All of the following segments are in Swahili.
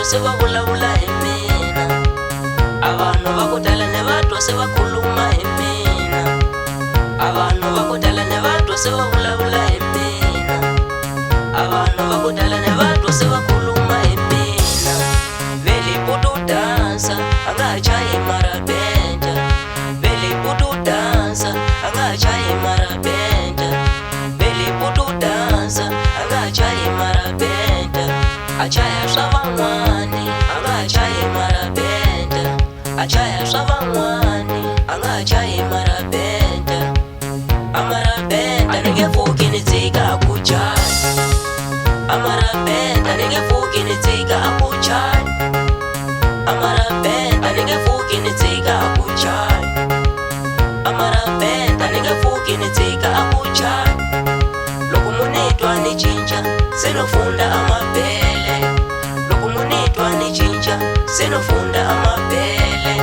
se va vulavula hi mina, a vanhu va ku tala ni va twa se va khuluma hi mina, a vanhu va ku tala ni va twa se va vulavula hi mina, a vanhu va ku tala ni va twa se va khuluma hi mina. Vele putu dansa a nga ha chayi marabenta, vele putu dansa a nga ha chayi marabenta, vele putu dansa a nga ha chayi marabenta, a chaya swa van'wani a nga ha chayi marabenta, a chaya swa van'wani a nga ha chayi marabenta, a marabenta ni nge pfuki ni tshika ku chaya, a marabenta ni nge pfuki ni tshika ku chaya, a marabenta ni nge pfuki ni tshika ku chaya, a marabenta ni nge pfuki ni tshika ku chaya. Loko munitwa ni cinca se no funda amabele, loko munitwa ni cinca se no funda amabele,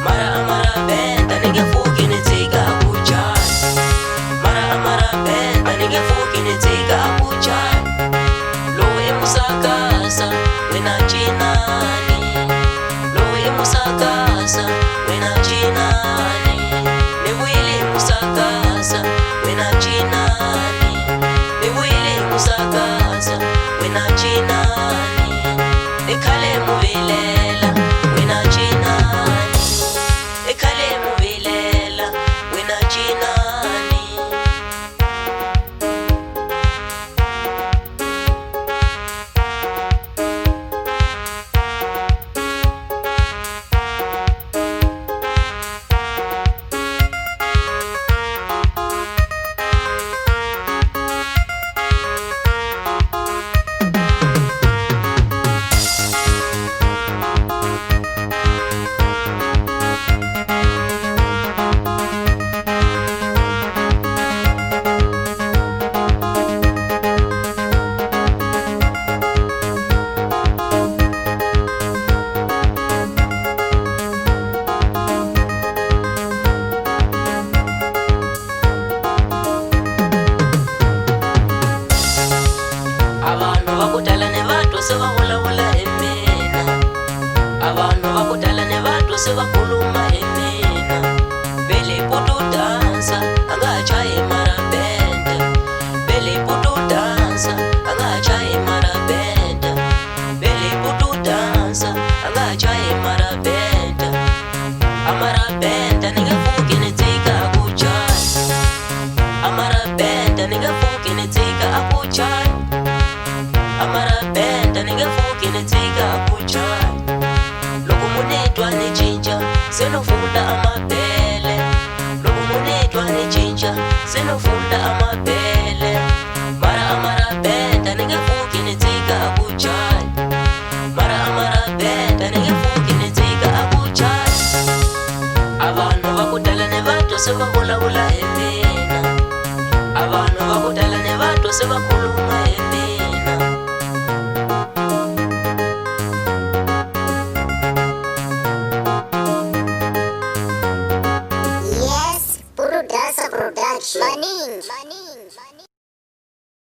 mara a marabenta ni nge pfuki ni tshika ku chaya, mara a marabenta ni nge pfuki ni tshika ku chaya. Loyi musakasa wena cinani, loyi musakasa wena cinani, ni vuyile musakasa wena cinani, ni vuyile musakasa wena cinani, i khale mu vilela wena cinani, i khale mu vilela wena cinani. Abantu va ku tala ni va twa se va vulavula hi mina, a vanhu va ku tala ni va twa se va khuluma hi mina. Vele putu dansa a nga ha chayi marabenta, vele putu dansa a nga ha chayi marabenta, vele putu dansa a nga ha chayi marabenta, a marabenta ni nge pfuki ni tshika ku chaya, a marabenta ni nge pfuki ni tshika ku chaya, a marabenta ni nge pfuki ni tshika ku chaya. Loko munitwa ni cinca se no funda amabele, loko munitwa ni cinca se no funda amabele, mara a marabenta ni nge pfuki ni tshika ku chaya, mara a marabenta ni nge pfuki ni tshika ku chaya. A vanhu va ku tala ni va twa se va vulavula hi mina, a vanhu va ku tala ni va twa se va